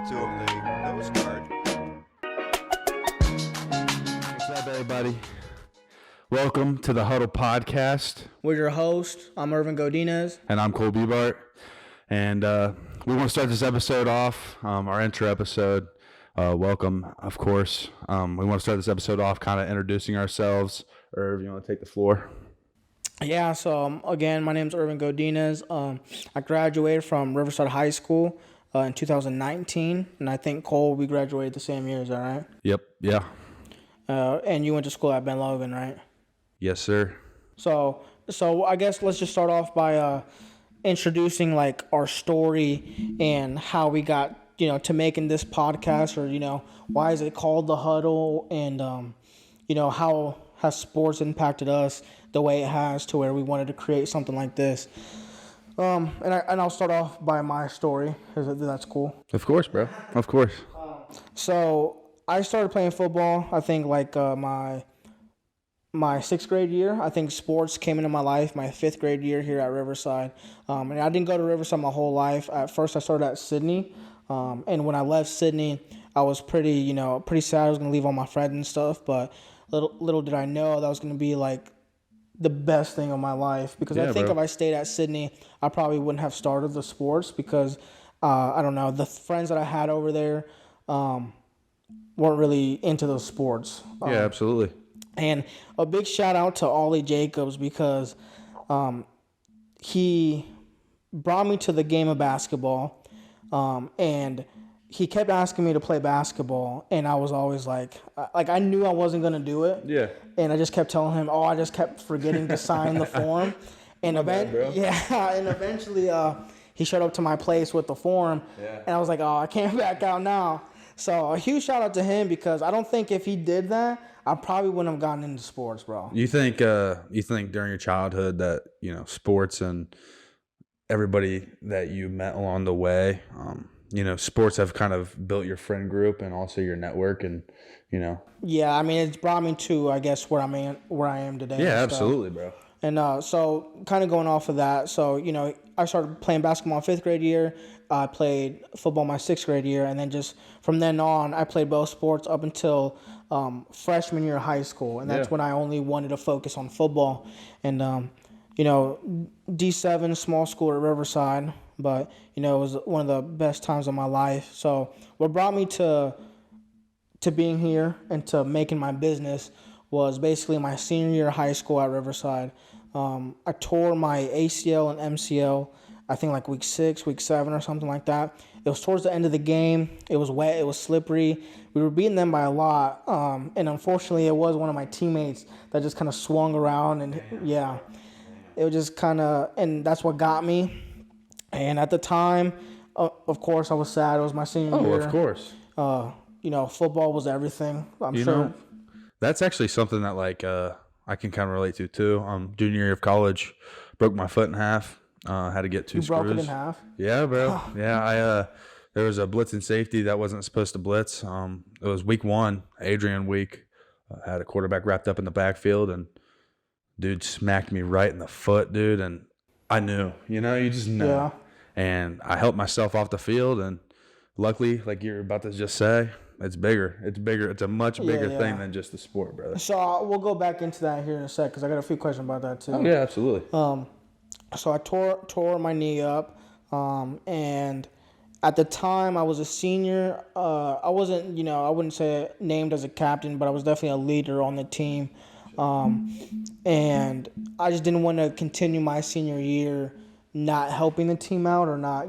that to him, that was hard. What's up, everybody? Welcome to the Huddle podcast. We're your host. I'm Irvin Godinez. And I'm Cole Bebart. And we want to start this episode off, our intro episode. Welcome, of course. We want to start this episode off kind of introducing ourselves. Irv, you want to take the floor? Yeah, so again, my name's Irvin Godinez. I graduated from Riverside High School in 2019. And I think, Cole, we graduated the same year. Is that right? Yep, yeah. And you went to school at Ben Logan, right? Yes, sir. So I guess let's just start off by introducing like our story and how we got to making this podcast, or why is it called the Huddle, and how has sports impacted us the way it has to where we wanted to create something like this. And I'll start off by my story. That's cool. Of course, bro. Of course. So I started playing football, I think, like my sixth grade year. I think sports came into my life my fifth grade year here at Riverside. And I didn't go to Riverside my whole life. At first, I started at Sydney. And when I left Sydney, I was pretty sad. I was going to leave all my friends and stuff. But little did I know that was going to be like the best thing of my life. Because I think if I stayed at Sydney, I probably wouldn't have started the sports because, I don't know, the friends that I had over there weren't really into those sports. Yeah, absolutely. And a big shout out to Ollie Jacobs because he brought me to the game of basketball, and he kept asking me to play basketball, and I was always like I knew I wasn't going to do it. Yeah. And I just kept telling him, I just kept forgetting to sign the form. And eventually he showed up to my place with the form, and I was like, I can't back out now. So a huge shout out to him because I don't think if he did that, I probably wouldn't have gotten into sports, bro. You think during your childhood that, sports and everybody that you met along the way, sports have kind of built your friend group and also your network and, Yeah, I mean, it's brought me to, I guess, where I am today. Yeah, absolutely, bro. And so kind of going off of that, so, I started playing basketball in fifth grade year. I played football my sixth grade year. And then just from then on, I played both sports up until freshman year of high school. And that's when I only wanted to focus on football. And, D7, small school at Riverside. But, it was one of the best times of my life. So what brought me to being here and to making my business was basically my senior year of high school at Riverside. I tore my ACL and MCL, I think like week 6, week 7 or something like that. It was towards the end of the game. It was wet. It was slippery. We were beating them by a lot. And unfortunately, it was one of my teammates that just kind of swung around. And, it was just kind of – and that's what got me. And at the time, of course, I was sad. It was my senior year. Oh, of course. Football was everything. I'm sure. That's actually something that, I can kind of relate to, too. Junior year of college, broke my foot in half. Had to get 2 screws. You broke it in half? Yeah, bro. Yeah, there was a blitz and safety that wasn't supposed to blitz. It was week 1, Adrian week. Had a quarterback wrapped up in the backfield, and dude smacked me right in the foot, dude. And I knew, you just know. Yeah. And I helped myself off the field, and luckily, like you're about to just say, it's bigger. It's bigger. It's a much bigger thing than just the sport, brother. So we'll go back into that here in a sec because I got a few questions about that too. Oh, yeah, absolutely. So I tore my knee up, and at the time I was a senior. I wasn't, I wouldn't say named as a captain, but I was definitely a leader on the team. And I just didn't want to continue my senior year not helping the team out or not,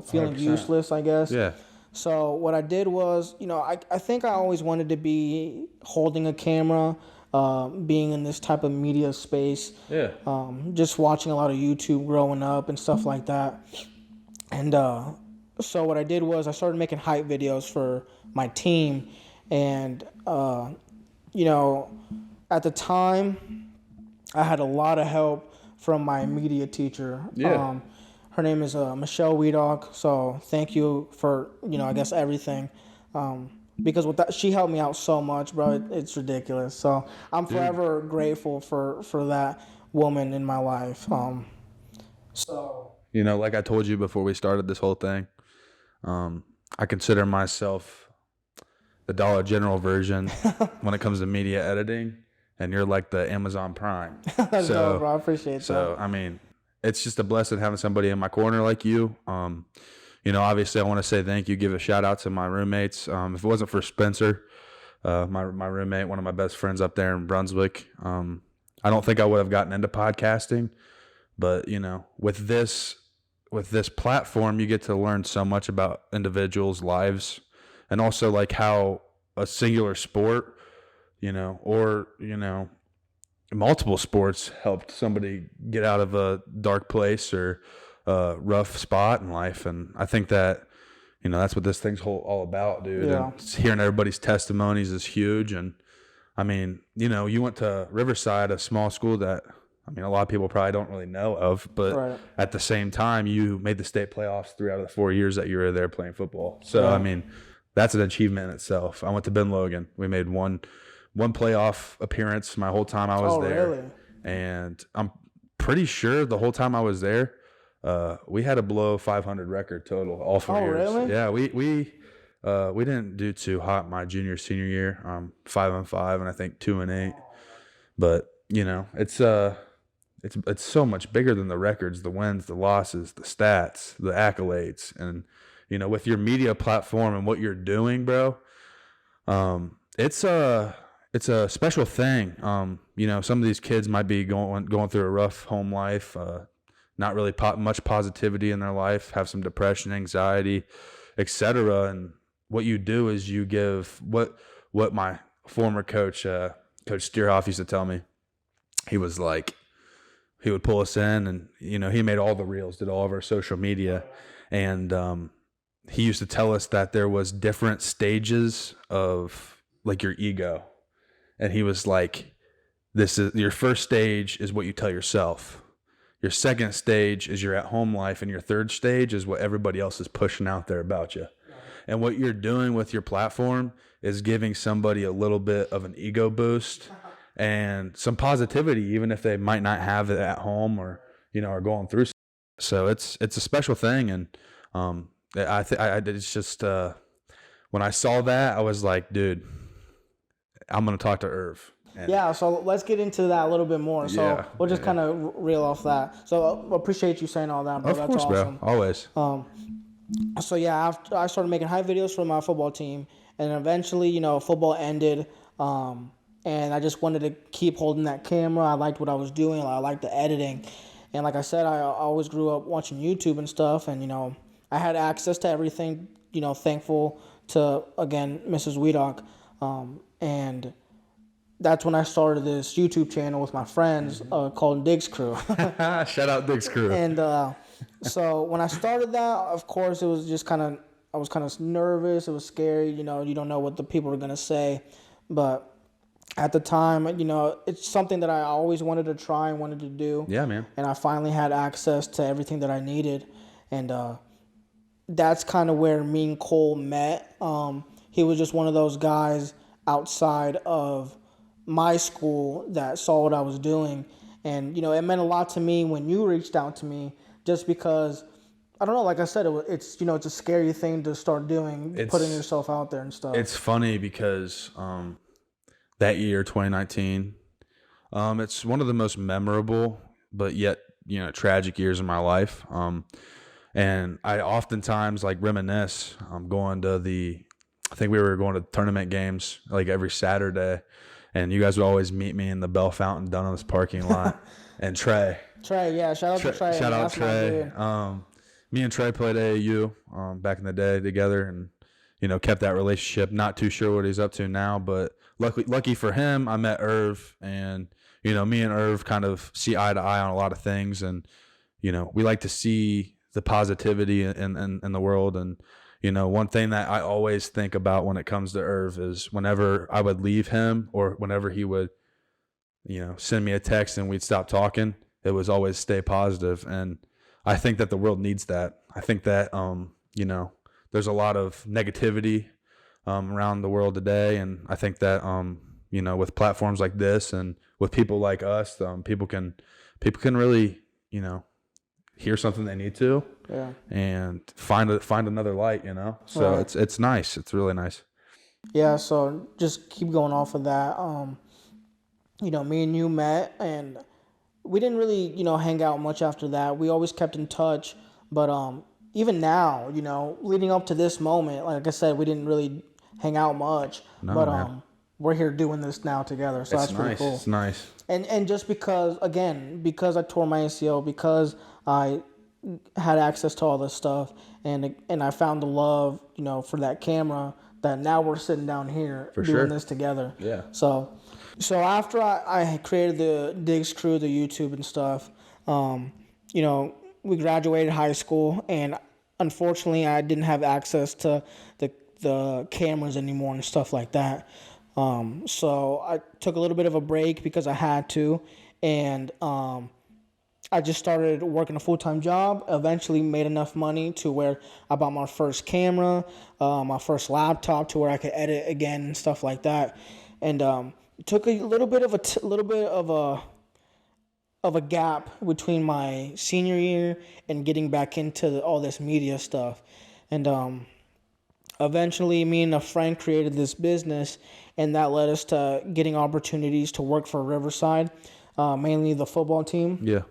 feeling 100%. Useless, I guess. Yeah. So what I did was, I think I always wanted to be holding a camera, being in this type of media space. Yeah. Just watching a lot of YouTube growing up and stuff like that. And so what I did was I started making hype videos for my team. And, at the time, I had a lot of help from my media teacher. Yeah. Her name is Michelle Weedock, so thank you for, I guess everything. Because with that, she helped me out so much, bro. It's ridiculous. So I'm forever grateful for that woman in my life. Like I told you before we started this whole thing, I consider myself the Dollar General version when it comes to media editing, and you're like the Amazon Prime. That's dope, bro. I appreciate So, that. I mean, it's just a blessing having somebody in my corner like you. Obviously, I want to say thank you, give a shout out to my roommates. If it wasn't for Spencer, my roommate, one of my best friends up there in Brunswick, I don't think I would have gotten into podcasting. But with this platform, you get to learn so much about individuals' lives, and also like how a singular sport, or multiple sports helped somebody get out of a dark place or a rough spot in life. And I think that, that's what this thing's all about, dude. Yeah. And hearing everybody's testimonies is huge. And I mean, you went to Riverside, a small school that, a lot of people probably don't really know of, but Right. at the same time, you made the state playoffs 3 out of the 4 years that you were there playing football. So, Right. that's an achievement in itself. I went to Ben Logan. We made one playoff appearance my whole time I was there. Really? And I'm pretty sure the whole time I was there, we had a below 500 record total all 4 years. Really? Yeah, we didn't do too hot my junior senior year. 5-5 and I think 2-8. But it's so much bigger than the records, the wins, the losses, the stats, the accolades, and with your media platform and what you're doing, bro. It's a special thing. Some of these kids might be going through a rough home life, not really much positivity in their life, have some depression, anxiety, etc. And what you do is you give what my former coach, Coach Steerhoff, used to tell me. He was like, he would pull us in, and he made all the reels, did all of our social media, and he used to tell us that there was different stages of like your ego. And he was like, this is your first stage is what you tell yourself. Your second stage is your at-home life, and your third stage is what everybody else is pushing out there about you. And what you're doing with your platform is giving somebody a little bit of an ego boost and some positivity, even if they might not have it at home or are going through. So it's a special thing, and it's just when I saw that, I was like, dude, I'm gonna talk to Irv. Yeah, so let's get into that a little bit more. So Yeah, we'll just kind of reel off that. So I appreciate you saying all that, bro. Of That's course, awesome. bro, always. So yeah, after I started making hype videos for my football team, and eventually, football ended, and I just wanted to keep holding that camera. I liked what I was doing. I liked the editing, and like I said, I always grew up watching YouTube and stuff, and I had access to everything. Thankful to again Mrs. Weedock, and that's when I started this YouTube channel with my friends called Diggs Crew. Shout out Diggs Crew. And so when I started that, of course, it was just I was kind of nervous. It was scary. You don't know what the people are going to say. But at the time, it's something that I always wanted to try and wanted to do. Yeah, man. And I finally had access to everything that I needed. And that's kind of where me and Cole met. He was just one of those guys outside of my school that saw what I was doing. And, it meant a lot to me when you reached out to me, just because, I don't know, like I said, it's a scary thing to start doing, putting yourself out there and stuff. It's funny because that year, 2019, it's one of the most memorable, but yet, tragic years of my life. And I oftentimes reminisce. Going to I think we were going to tournament games like every Saturday. And you guys would always meet me in the Bell Fountain down on this parking lot. And Trey. Yeah, shout out to Trey. Shout out That's my Trey. dude. Me and Trey played AAU back in the day together, and kept that relationship. Not too sure what he's up to now, but lucky for him, I met Irv, and me and Irv kind of see eye to eye on a lot of things, and we like to see the positivity in the world. And one thing that I always think about when it comes to Irv is whenever I would leave him or whenever he would, send me a text and we'd stop talking, it was always stay positive. And I think that the world needs that. I think that, there's a lot of negativity around the world today. And I think that, with platforms like this and with people like us, people can really, hear something they need to, and find another light, you know. So it's nice. It's really nice. Yeah. So just keep going off of that. Me and you met, and we didn't really, hang out much after that. We always kept in touch, but even now, leading up to this moment, like I said, we didn't really hang out much, but we're here doing this now together, so that's pretty cool. It's nice. And just because I tore my ACL, because I had access to all this stuff, and I found the love, for that camera, that now we're sitting down here doing this together. Yeah. So after I created the Digs crew, the YouTube and stuff, we graduated high school, and unfortunately I didn't have access to the cameras anymore and stuff like that. So I took a little bit of a break because I had to, and I just started working a full-time job, eventually made enough money to where I bought my first camera, my first laptop, to where I could edit again and stuff like that. And took a little bit of a gap between my senior year and getting back into all this media stuff. And eventually me and a friend created this business, and that led us to getting opportunities to work for Riverside, mainly the football team. Yeah.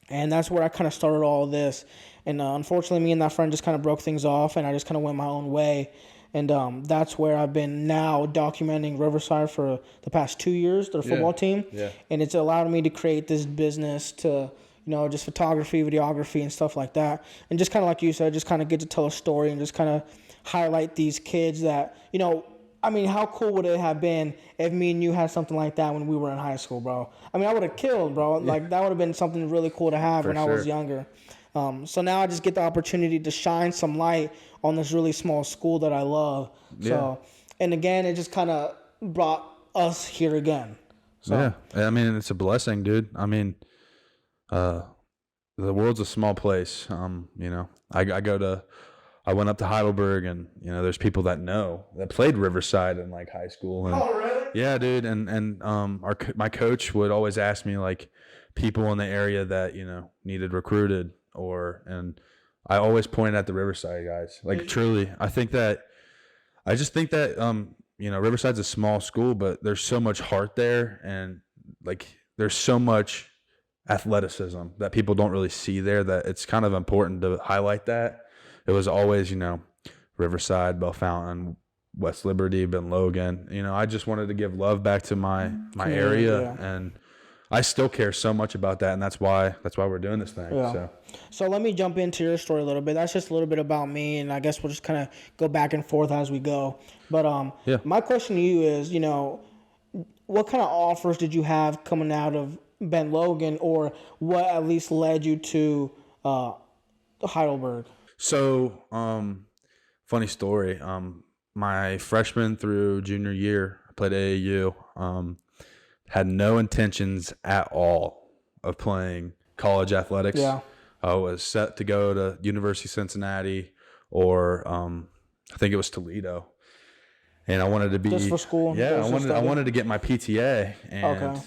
And that's where I kind of started all of this. And unfortunately, me and that friend just kind of broke things off, and I just kind of went my own way. And that's where I've been now documenting Riverside for the past 2 years, their football team. Yeah. And it's allowed me to create this business to, just photography, videography, and stuff like that. And just kind of like you said, just kind of get to tell a story and just kind of highlight these kids that, how cool would it have been if me and you had something like that when we were in high school, bro? I would have killed, bro. Yeah. Like, that would have been something really cool to have when I was younger. So now I just get the opportunity to shine some light on this really small school that I love. Yeah. So, and again, it just kind of brought us here again. So. Yeah. It's a blessing, dude. The world's a small place. I went up to Heidelberg, and there's people that played Riverside in like high school. And, oh, really? Yeah, dude. And my coach would always ask me like people in the area that needed recruited, and I always pointed at the Riverside guys. Like, truly, I just think that Riverside's a small school, but there's so much heart there, and like there's so much athleticism that people don't really see there, that it's kind of important to highlight that. It was always, Riverside, Bell Fountain, West Liberty, Ben Logan. I just wanted to give love back to my area, and I still care so much about that, and that's why we're doing this thing. Yeah. So let me jump into your story a little bit. That's just a little bit about me, and I guess we'll just kind of go back and forth as we go. But my question to you is, what kind of offers did you have coming out of Ben Logan, or what at least led you to Heidelberg? So, funny story. My freshman through junior year, I played AAU. Had no intentions at all of playing college athletics. Yeah. I was set to go to University of Cincinnati, or I think it was Toledo, and I wanted to be just for school. Yeah, I wanted to get my PTA, and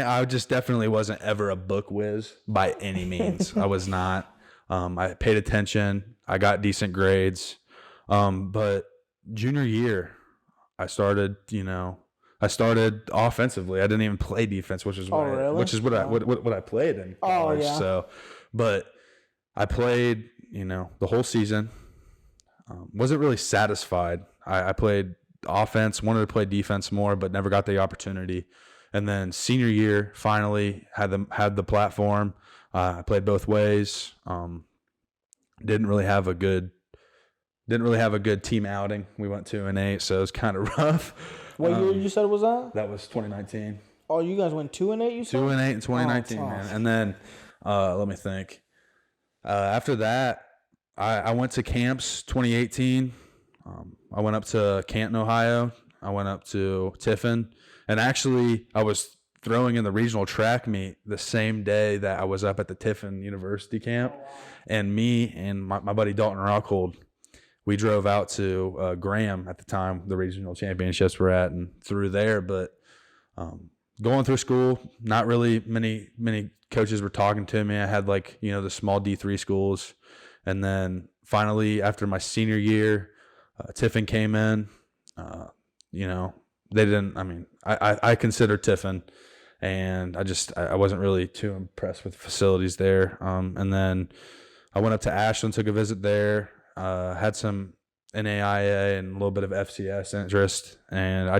I just definitely wasn't ever a book whiz by any means. I was not. I paid attention. I got decent grades. But junior year, I started offensively. I didn't even play defense, which is what I played in college. Oh, yeah. So, but I played, the whole season. Wasn't really satisfied. I played offense, wanted to play defense more, but never got the opportunity. And then senior year, finally had the platform. I played both ways. Didn't really have a good team outing. We went 2-8, so it was kind of rough. What year you said was that? That was 2019. Oh, you guys went 2-8. You said 2-8 in 2019, man. And then let me think. After that, I went to camps 2018. I went up to Canton, Ohio. I went up to Tiffin, and actually, I was throwing in the regional track meet the same day that I was up at the Tiffin University camp. And me and my buddy Dalton Rockhold, we drove out to Graham at the time, the regional championships were at, and through there. But going through school, not really many coaches were talking to me. I had like, the small D3 schools. And then finally, after my senior year, Tiffin came in. They didn't, I consider Tiffin, and I wasn't really too impressed with the facilities there. And then I went up to Ashland, took a visit there, had some NAIA and a little bit of FCS interest. And I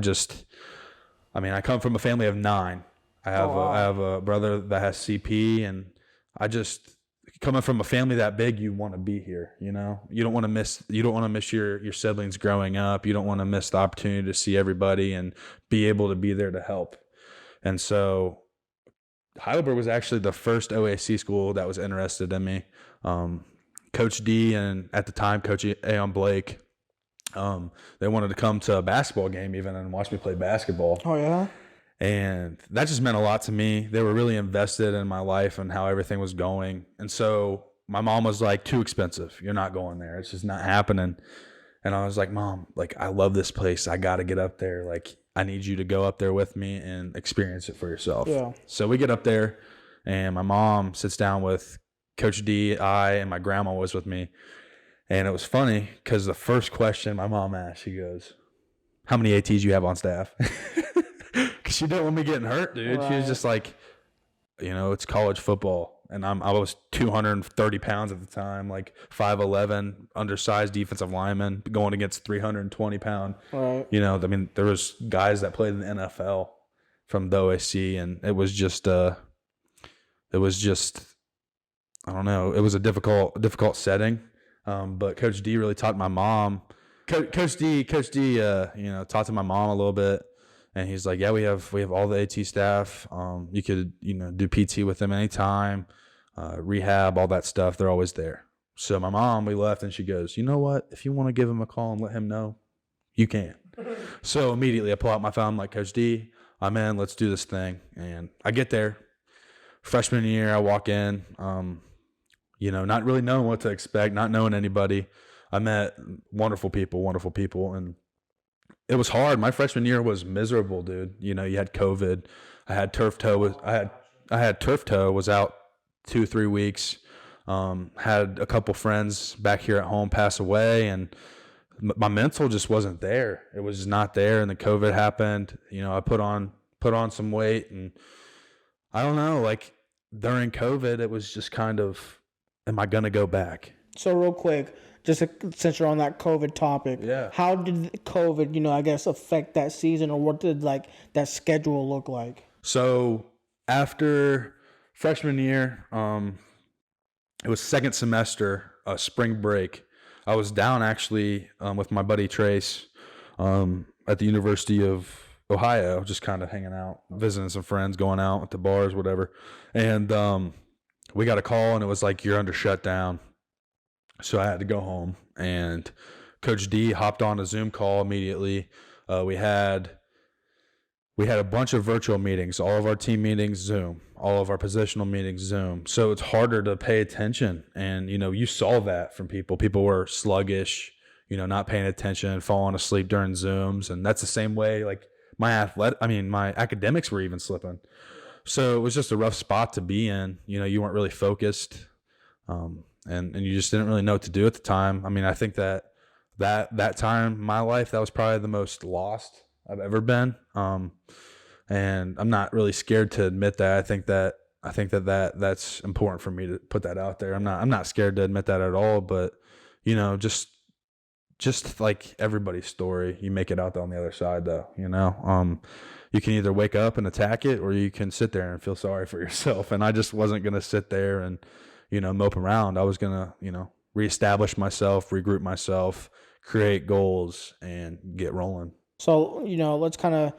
come from a family of 9. I have a brother that has CP, and coming from a family that big, you want to be here. You don't want to miss your siblings growing up. You don't want to miss the opportunity to see everybody and be able to be there to help. And so Heidelberg was actually the first OAC school that was interested in me. Coach D and at the time Coach Aon Blake, they wanted to come to a basketball game even and watch me play basketball. Oh yeah. And that just meant a lot to me. They were really invested in my life and how everything was going. And so my mom was like, too expensive. You're not going there. It's just not happening. And I was like, Mom, like, I love this place. I got to get up there. Like, I need you to go up there with me and experience it for yourself. Yeah. So we get up there, and my mom sits down with Coach D, and my grandma was with me. And it was funny because the first question my mom asked, she goes, how many ATs you have on staff? Because she didn't want me getting hurt, dude. Right. She was just like, it's college football. And I was 230 pounds at the time, like 5'11", undersized defensive lineman going against 320-pound. Right. There was guys that played in the NFL from the OAC, and it was just I don't know. It was a difficult setting. But Coach D really taught my mom. Coach D, talked to my mom a little bit. And he's like, yeah, we have all the AT staff. You could, do PT with them anytime, rehab, all that stuff. They're always there. So my mom, we left, and she goes, you know what? If you want to give him a call and let him know, you can. So immediately I pull out my phone. I'm like, Coach D, I'm in. Let's do this thing. And I get there. Freshman year, I walk in, not really knowing what to expect, not knowing anybody. I met wonderful people. And it was hard. My freshman year was miserable, dude. You had COVID. I had turf toe. I had turf toe. Was out 2-3 weeks. Had a couple friends back here at home pass away, and my mental just wasn't there. It was just not there. And the COVID happened. I put on some weight, and I don't know. Like during COVID, it was just kind of, am I gonna go back? So real quick, since you're on that COVID topic, how did COVID, I guess, affect that season, or what did that schedule look like? So after freshman year, it was second semester, spring break. I was down actually with my buddy Trace at the University of Ohio, just kind of hanging out, visiting some friends, going out at the bars, whatever. And we got a call, and it was like, you're under shutdown. So I had to go home, and Coach D hopped on a Zoom call immediately. We had a bunch of virtual meetings, all of our team meetings, Zoom, all of our positional meetings, Zoom. So it's harder to pay attention. And, you saw that from people. People were sluggish, not paying attention, falling asleep during Zooms. And that's the same way, like my academics were even slipping. So it was just a rough spot to be in. You weren't really focused. And you just didn't really know what to do at the time. I think that time in my life, that was probably the most lost I've ever been. And I'm not really scared to admit that. I think that's important for me to put that out there. I'm not scared to admit that at all, but just like everybody's story, you make it out on the other side though, you can either wake up and attack it, or you can sit there and feel sorry for yourself. And I just wasn't going to sit there and mope around. I was going to, reestablish myself, regroup myself, create goals, and get rolling. So, let's kind of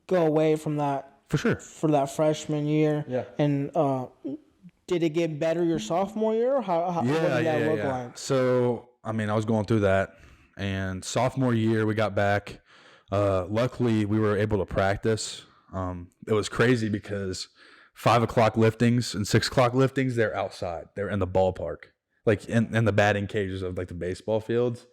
go away from that. For sure. For that freshman year. Yeah. And did it get better your sophomore year? What did that look like? So, I was going through that. And sophomore year, we got back. Luckily, we were able to practice. It was crazy because 5 o'clock liftings and 6 o'clock liftings, they're outside. They're in the ballpark, like in the batting cages of like the baseball fields,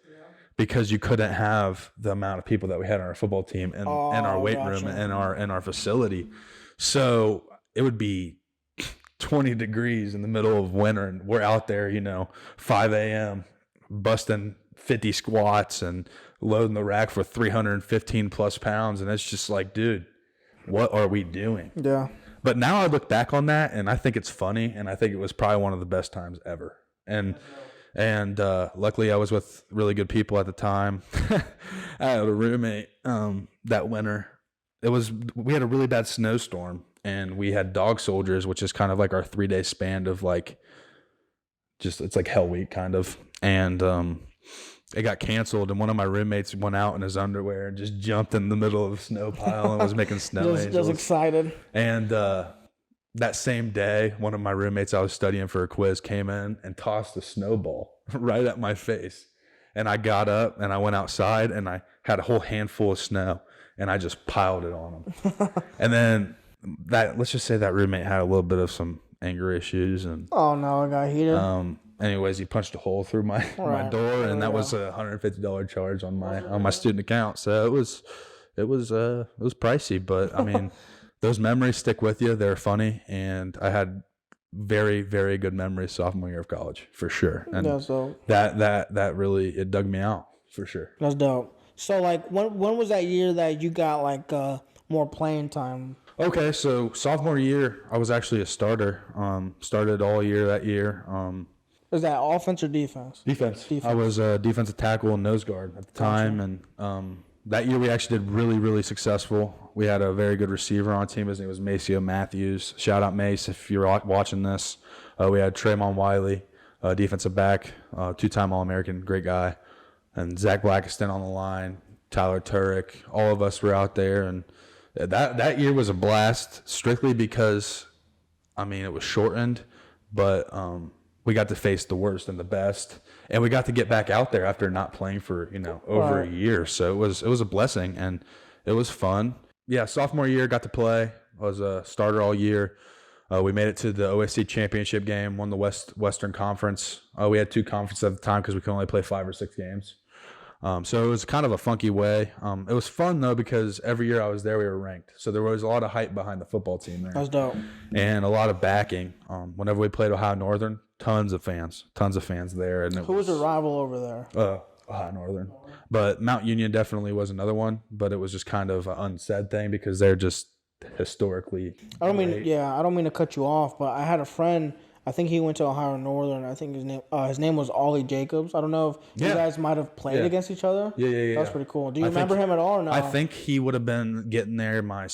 because you couldn't have the amount of people that we had on our football team and our weight room and in our facility. So it would be 20 degrees in the middle of winter, and we're out there, 5 a.m. busting 50 squats and loading the rack for 315 plus pounds. And it's just like, dude, what are we doing? Yeah. But now I look back on that and I think it's funny, and I think it was probably one of the best times ever. And luckily I was with really good people at the time. I had a roommate that winter. We had a really bad snowstorm, and we had dog soldiers, which is kind of like our 3-day span of like, it's like Hell Week kind of. And it got canceled, and one of my roommates went out in his underwear and just jumped in the middle of a snow pile and was making snow angels. Just excited. And that same day, one of my roommates I was studying for a quiz came in and tossed a snowball right at my face. And I got up and I went outside, and I had a whole handful of snow, and I just piled it on him. And then let's just say that roommate had a little bit of some anger issues, and Oh no, I got heated. anyways, he punched a hole through my door, and that was a $150 charge on my student account. So it was pricey, but I mean, those memories stick with you. They're funny, and I had very, very good memories sophomore year of college for sure. And That's dope. that really, it dug me out for sure. That's dope. So like, when was that year that you got like more playing time? Okay, so sophomore year, I was actually a starter. Started all year that year. Is that offense or defense? Defense. I was a defensive tackle and nose guard at the time, and that year we actually did really, really successful. We had a very good receiver on team. His name was Maceo Matthews. Shout out Mace if you're watching this. We had Tremont Wiley, defensive back, 2-time All-American, great guy, and Zach Blackiston on the line, Tyler Turek. All of us were out there, and that year was a blast strictly because, I mean, it was shortened, but we got to face the worst and the best, and we got to get back out there after not playing for over a year. So it was a blessing, and it was fun. Yeah, sophomore year got to play. I was a starter all year. We made it to the OSC championship game, won the Western Conference. We had 2 conferences at the time because we could only play 5 or 6 games. So it was kind of a funky way. It was fun though because every year I was there, we were ranked. So there was a lot of hype behind the football team there. That's dope. And a lot of backing. Whenever we played Ohio Northern, tons of fans there. And Who was the rival over there? Ohio Northern. But Mount Union definitely was another one, but it was just kind of an unsaid thing because they're just historically I don't great. mean to cut you off, but I had a friend. I think he went to Ohio Northern. I think his name was Ollie Jacobs. I don't know if you guys might have played against each other. Yeah. That's pretty cool. Do you remember him at all or no? I think he would have been getting there my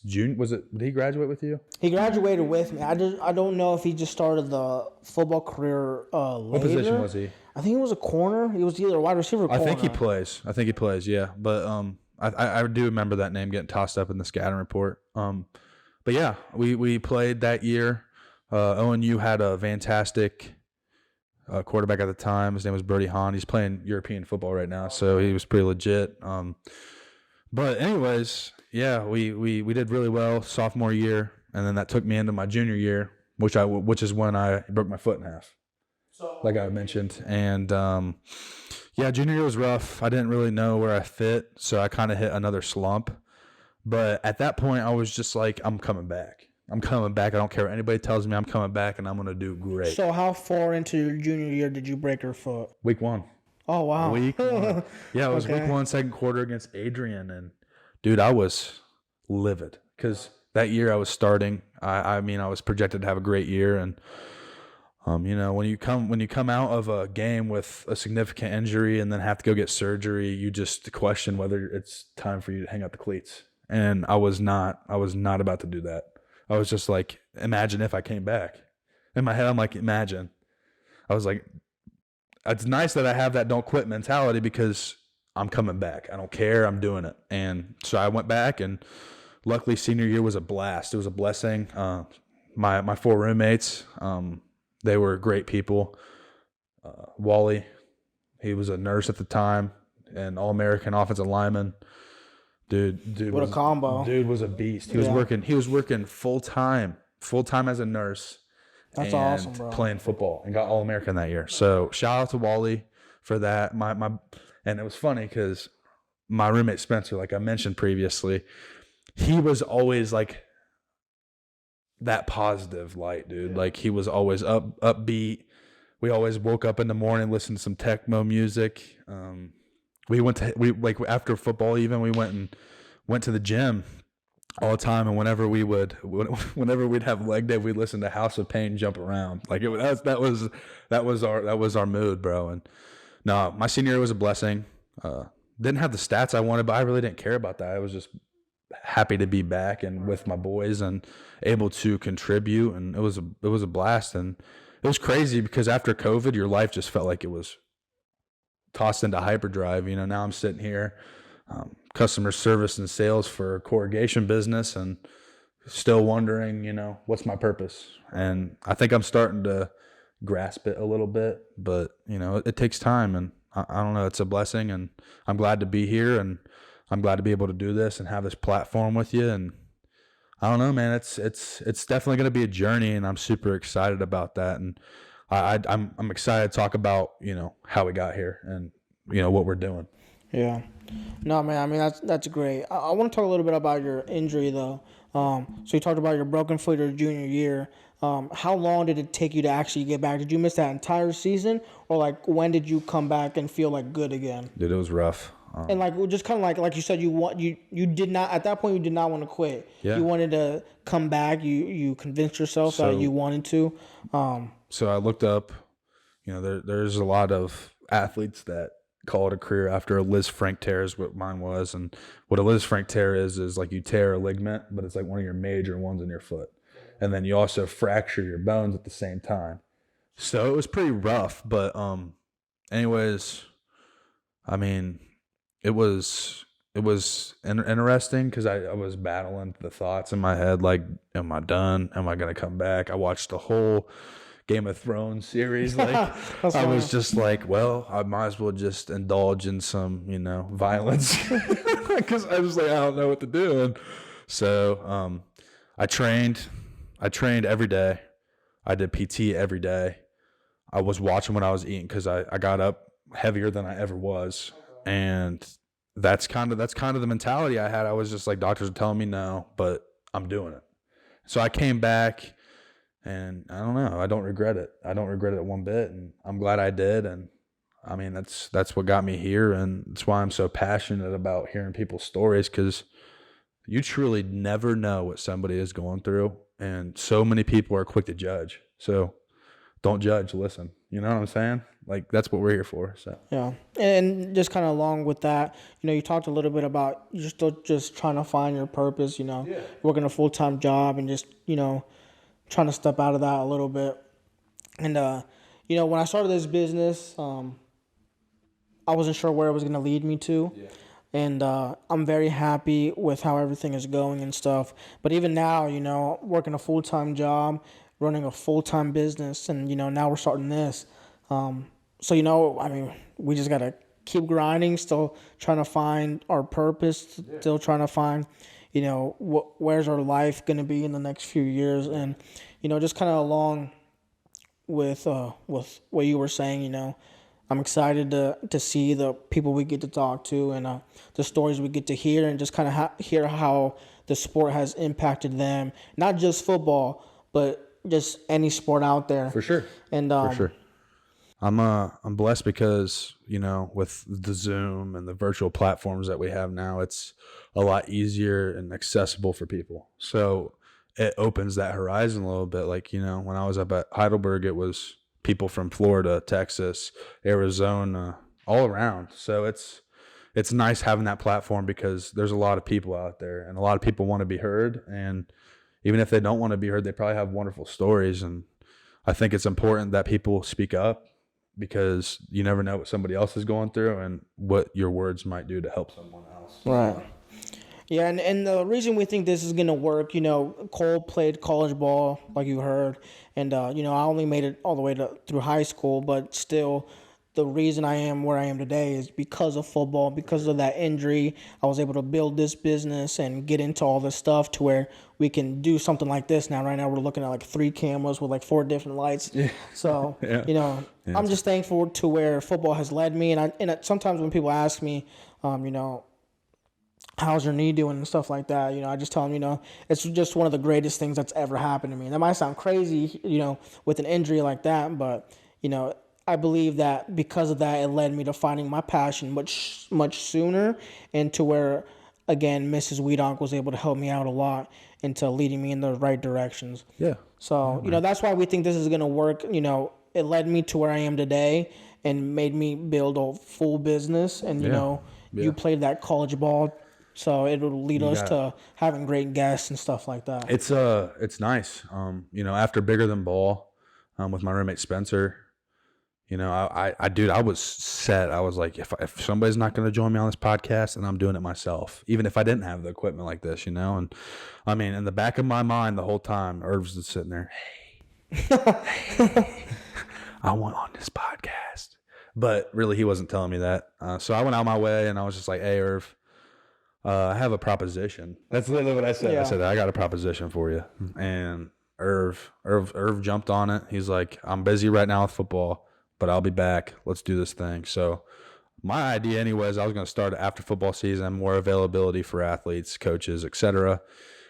June. Did he graduate with you? He graduated with me. I don't know if he just started the football career later. What position was he? I think he was a corner. He was either a wide receiver or corner. I think he plays, yeah. But I do remember that name getting tossed up in the scouting report. But yeah, we played that year. ONU had a fantastic quarterback at the time. His name was Brody Hahn. He's playing European football right now, so he was pretty legit. But anyways, yeah, we did really well sophomore year, and then that took me into my junior year, which is when I broke my foot in half, like I mentioned. And junior year was rough. I didn't really know where I fit, so I kind of hit another slump. But at that point, I was just like, I'm coming back. I don't care what anybody tells me. I'm coming back, and I'm going to do great. So how far into your junior year did you break your foot? Week 1. Oh, wow. Week 1. Yeah, it was Okay. week 1, second quarter against Adrian. And, dude, I was livid because that year I was starting. I mean, I was projected to have a great year. And, when you come out of a game with a significant injury and then have to go get surgery, you just question whether it's time for you to hang up the cleats. And I was not about to do that. I was just like, imagine if I came back. In my head, I'm like, imagine. I was like, it's nice that I have that don't quit mentality because I'm coming back. I don't care. I'm doing it. And so I went back, and luckily senior year was a blast. It was a blessing. My 4 roommates, they were great people. Wally, he was a nurse at the time, and All-American offensive lineman. Dude, What a combo. Dude was a beast. He was working full time as a nurse. That's and awesome, bro. Playing football, and got All-American that year. So shout out to Wally for that. And it was funny because my roommate Spencer, like I mentioned previously, he was always like that positive light, dude. Like he was always upbeat. We always woke up in the morning, listened to some techno music. We like after football, even we went to the gym all the time. And whenever we'd have leg day, we'd listen to House of Pain, Jump Around. Like that was our mood, bro. And no, my senior year was a blessing. Didn't have the stats I wanted, but I really didn't care about that. I was just happy to be back and with my boys and able to contribute. And it was a blast. And it was crazy because after COVID, your life just felt like it was tossed into hyperdrive. You know, now I'm sitting here, customer service and sales for a corrugation business, and still wondering, you know, what's my purpose? And I think I'm starting to grasp it a little bit, but you know, it takes time, and I don't know, it's a blessing, and I'm glad to be here, and I'm glad to be able to do this and have this platform with you. And I don't know, man, it's definitely going to be a journey, and I'm super excited about that. And I'm excited to talk about, you know, how we got here and, you know, what we're doing. Yeah. No, man, I mean, that's great. I want to talk a little bit about your injury, though. So you talked about your broken foot your junior year. How long did it take you to actually get back? Did you miss that entire season? Or, like, when did you come back and feel, like, good again? Dude, it was rough. And, like, just kind of like you said, you did not, at that point, you did not want to quit. Yeah. You wanted to come back. You convinced yourself that you wanted to. So I looked up, you know, there's a lot of athletes that call it a career after a Liz Frank tear is what mine was. And what a Liz Frank tear is like you tear a ligament, but it's like one of your major ones in your foot. And then you also fracture your bones at the same time. So it was pretty rough. But anyways, I mean, it was interesting because I was battling the thoughts in my head, like, am I done? Am I going to come back? I watched the whole Game of Thrones series. Like I was just like, well, I might as well just indulge in some, you know, violence because I was like, I don't know what to do. And so I trained every day. I did PT every day. I was watching what I was eating because I got up heavier than I ever was. And that's kind of the mentality I had. I was just like, doctors are telling me no, but I'm doing it. So I came back. And I don't know. I don't regret it. I don't regret it one bit, and I'm glad I did. And I mean, that's what got me here, and that's why I'm so passionate about hearing people's stories, because you truly never know what somebody is going through, and so many people are quick to judge. So don't judge. Listen. You know what I'm saying? Like that's what we're here for. So yeah, and just kind of along with that, you know, you talked a little bit about you're still just trying to find your purpose. You know, working a full-time job and just, you know, trying to step out of that a little bit. And, you know, when I started this business, I wasn't sure where it was going to lead me to. Yeah. And I'm very happy with how everything is going and stuff. But even now, you know, working a full-time job, running a full-time business, and, you know, now we're starting this. So, you know, I mean, we just got to keep grinding, still trying to find our purpose, still trying to find, you know, where's our life going to be in the next few years. And, you know, just kind of along with what you were saying, you know, I'm excited to see the people we get to talk to and the stories we get to hear, and just kind of hear how the sport has impacted them, not just football, but just any sport out there. For sure. And for sure. I'm blessed because, you know, with the Zoom and the virtual platforms that we have now, it's a lot easier and accessible for people. So it opens that horizon a little bit. Like, you know, when I was up at Heidelberg, it was people from Florida, Texas, Arizona, all around. So it's nice having that platform because there's a lot of people out there, and a lot of people want to be heard. And even if they don't want to be heard, they probably have wonderful stories. And I think it's important that people speak up, because you never know what somebody else is going through and what your words might do to help someone else. Right. Yeah, and the reason we think this is going to work, you know, Cole played college ball, like you heard, and, you know, I only made it all the way through high school, but still the reason I am where I am today is because of football, because of that injury. I was able to build this business and get into all this stuff to where we can do something like this now. Right now we're looking at like 3 cameras with like 4 different lights. Yeah. So, you know, I'm just thankful to where football has led me. And sometimes when people ask me, you know, how's your knee doing and stuff like that. I just tell them, it's just one of the greatest things that's ever happened to me. And that might sound crazy, with an injury like that, but, I believe that because of that, it led me to finding my passion much, much sooner, and to where, again, Mrs. Weedonk was able to help me out a lot into leading me in the right directions. Yeah. So, that's why we think this is going to work. It led me to where I am today and made me build a full business. And, you played that college ball, so it will lead us to having great guests and stuff like that. It's nice. After Bigger Than Ball, with my roommate Spencer, I was set. I was like, if somebody's not going to join me on this podcast, then I'm doing it myself, even if I didn't have the equipment like this, And I mean, in the back of my mind the whole time, Irv's just sitting there, hey, I want on this podcast. But really, he wasn't telling me that. So I went out my way, and I was just like, hey, Irv, I have a proposition. That's literally what I said. Yeah. I said, I got a proposition for you. And Irv jumped on it. He's like, I'm busy right now with football, but I'll be back. Let's do this thing. So my idea anyways, I was going to start after football season, more availability for athletes, coaches, etc.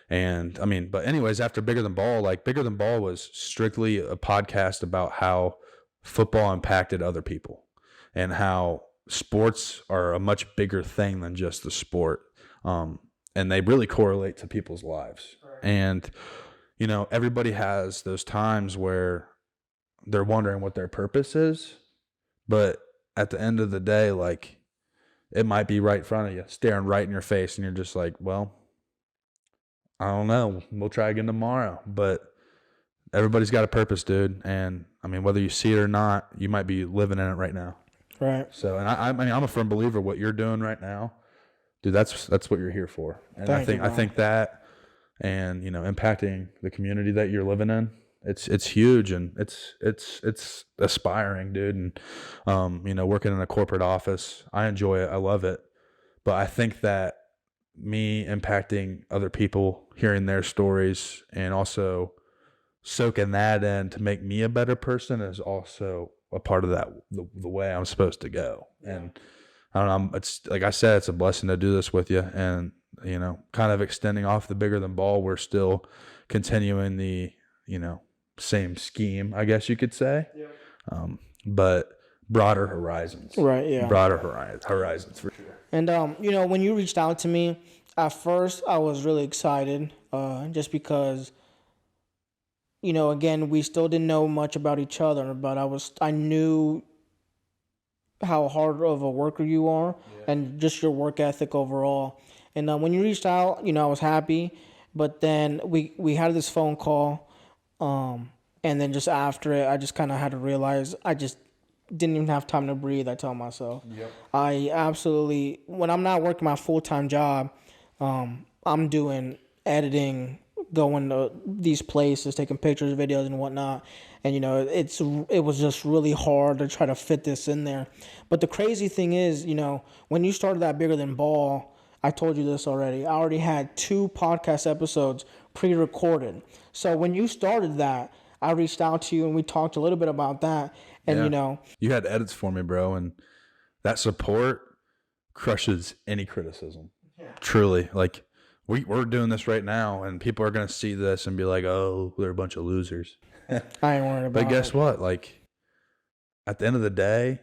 And I mean, but anyways, after Bigger Than Ball, Bigger Than Ball was strictly a podcast about how football impacted other people and how sports are a much bigger thing than just the sport. And they really correlate to people's lives. Right. And, everybody has those times where they're wondering what their purpose is, but at the end of the day, it might be right in front of you, staring right in your face, and you're just like, well, I don't know. We'll try again tomorrow. But everybody's got a purpose, dude. And I mean, whether you see it or not, you might be living in it right now. Right. So, and I mean, I'm a firm believer what you're doing right now, dude. That's what you're here for. And I think that, and impacting the community that you're living in, it's huge, and it's aspiring, dude. And working in a corporate office, I enjoy it. I love it. But I think that me impacting other people, hearing their stories, and also soaking that in to make me a better person is also a part of that, the way I'm supposed to go. And I don't know, it's like I said, it's a blessing to do this with you. And, kind of extending off the Bigger Than Ball, we're still continuing the, same scheme, I guess you could say. Yeah. But broader horizons. Right, yeah. Broader horizons for sure. And, when you reached out to me, at first I was really excited, just because, again, we still didn't know much about each other, but I knew how hard of a worker you are, and just your work ethic overall. And when you reached out, I was happy, but then we had this phone call, and then just after it, I just kind of had to realize I just didn't even have time to breathe, I tell myself. Yep. I absolutely, when I'm not working my full-time job, I'm doing editing, going to these places, taking pictures, videos, and whatnot. And, it was just really hard to try to fit this in there. But the crazy thing is, when you started that Bigger Than Ball, I told you this already, I already had 2 podcast episodes pre-recorded. So when you started that, I reached out to you and we talked a little bit about that. And, you had edits for me, bro. And that support crushes any criticism. Yeah. Truly. We're doing this right now, and people are going to see this and be like, oh, they're a bunch of losers. I ain't worried about it. But guess what? At the end of the day,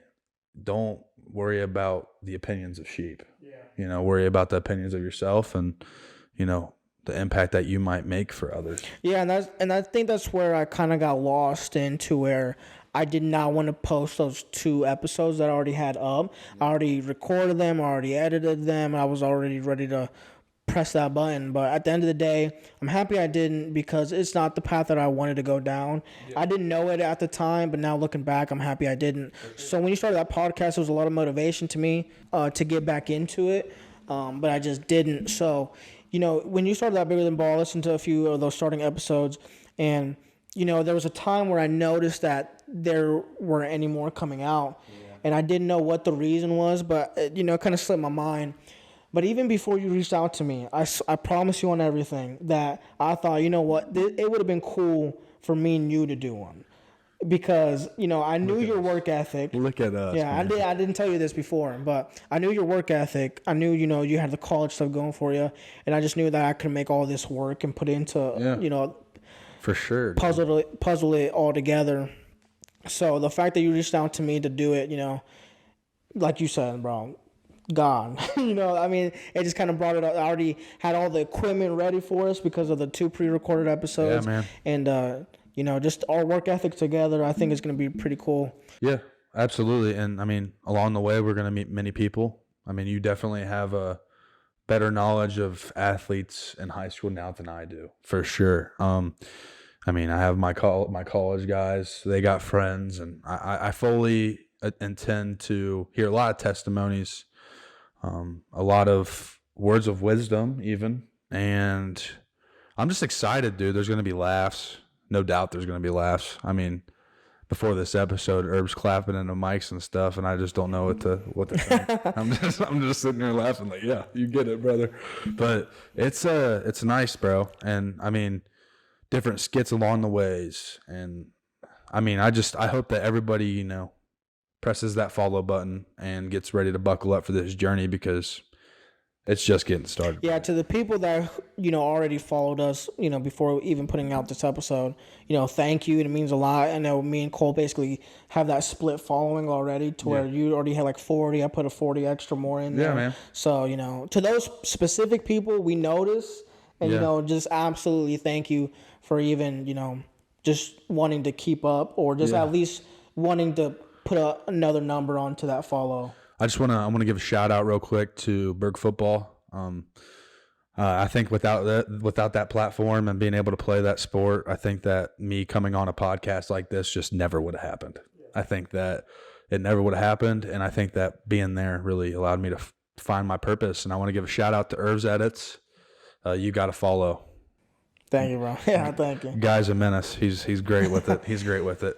don't worry about the opinions of sheep. Yeah. Worry about the opinions of yourself and, the impact that you might make for others. Yeah, and I think that's where I kind of got lost into where I did not want to post those 2 episodes that I already had up. I already recorded them, I already edited them, I was already ready to press that button. But at the end of the day, I'm happy I didn't, because it's not the path that I wanted to go down. Yeah. I didn't know it at the time, but now looking back, I'm happy I didn't. Okay. So when you started that podcast, it was a lot of motivation to me to get back into it, but I just didn't. So, when you started that Bigger Than Ball, I listened to a few of those starting episodes, and, there was a time where I noticed that there weren't any more coming out, and I didn't know what the reason was, but, it kind of slipped my mind. But even before you reached out to me, I promise you on everything that I thought, it would have been cool for me and you to do one. because I knew your work ethic. Look at us. Yeah, man. I didn't tell you this before, but I knew your work ethic. I knew you had the college stuff going for you, and I just knew that I could make all this work and put it into For sure. dude. puzzle it all together. So the fact that you reached out to me to do it, like you said, bro, God, it just kind of brought it up. I already had all the equipment ready for us because of the 2 pre-recorded episodes. Yeah, man. And just our work ethic together, I think is going to be pretty cool. Yeah, absolutely. And along the way, we're going to meet many people. You definitely have a better knowledge of athletes in high school now than I do, for sure. I have my college guys. They got friends, and I fully intend to hear a lot of testimonies, a lot of words of wisdom, even. And I'm just excited, dude. There's going to be laughs. No doubt there's going to be laughs. Before this episode, Herb's clapping into mics and stuff, and I just don't know what to think. I'm just sitting there laughing like, yeah, you get it, brother. But it's nice, bro. And different skits along the ways. And I hope that everybody, presses that follow button and gets ready to buckle up for this journey, because it's just getting started. Yeah, to the people that already followed us, before even putting out this episode, thank you. It means a lot. I know me and Cole basically have that split following already, to where you already had like 40. I put a 40 extra more in there. Yeah, man. So to those specific people, we notice, and just absolutely thank you for even just wanting to keep up, or just at least wanting to put another number onto that follow. I want to give a shout out real quick to Berg football. I think without that platform and being able to play that sport, I think that me coming on a podcast like this just never would have happened. I think that it never would have happened, and I think that being there really allowed me to find my purpose. And I want to give a shout out to Irv's Edits. You got to follow. Thank you, bro. Yeah, thank you. Guy's a menace. He's great with it. He's great with it.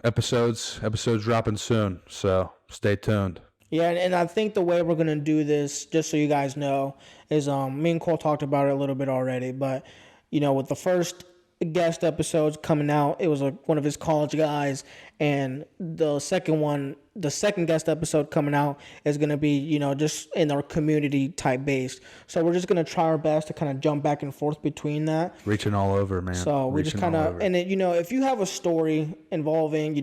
Episodes dropping soon, so stay tuned. Yeah, and I think the way we're gonna do this, just so you guys know, is me and Cole talked about it a little bit already, but with the first guest episodes coming out, it was one of his college guys, and the second guest episode coming out is gonna be just in our community type based. So we're just gonna try our best to kind of jump back and forth between that. Reaching all over, man. So we just kind of, and if you have a story involving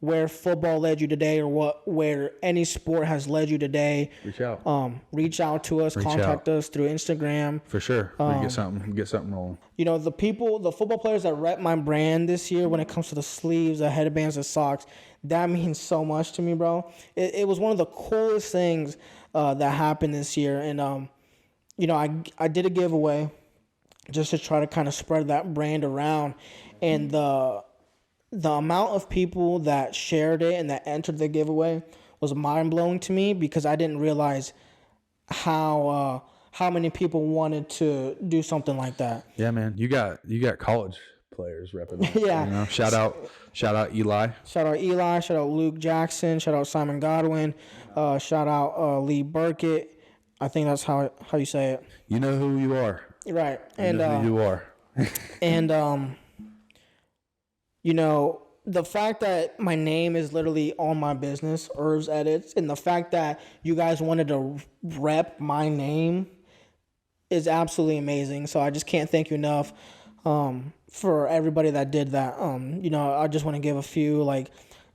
where football led you today, or where any sport has led you today, reach out. Reach out to us, contact us through Instagram. For sure. We can get something rolling. The football players that rep my brand this year when it comes to the sleeves, the headbands, the socks, that means so much to me, bro. It was one of the coolest things that happened this year. And, I did a giveaway just to try to kind of spread that brand around. And the amount of people that shared it and that entered the giveaway was mind-blowing to me, because I didn't realize how many people wanted to do something like that. Yeah, man. You got college players repping. Yeah. Shout out Eli. Shout out Eli. Shout out Luke Jackson. Shout out Simon Godwin. Shout out Lee Burkett. I think that's how you say it. You know who you are. Right. You know who you are. And the fact that my name is literally on my business, Herb's Edits, and the fact that you guys wanted to rep my name is absolutely amazing. So I just can't thank you enough for everybody that did that. I just want to give a few, like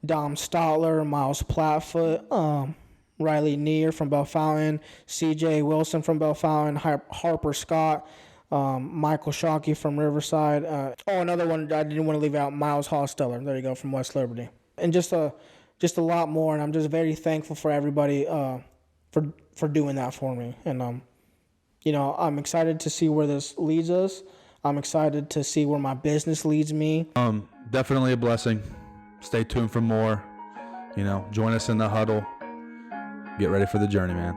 Dom Stotler, Miles Platfoot, Riley Neer from Bellefontaine, CJ Wilson from Bellefontaine, Harper Scott, Michael Shockey from Riverside. Another one I didn't want to leave out, Miles Hosteller. There you go, from West Liberty. And just a lot more. And I'm just very thankful for everybody for doing that for me. And I'm excited to see where this leads us. I'm excited to see where my business leads me. Definitely a blessing. Stay tuned for more. Join us in the huddle. Get ready for the journey, man.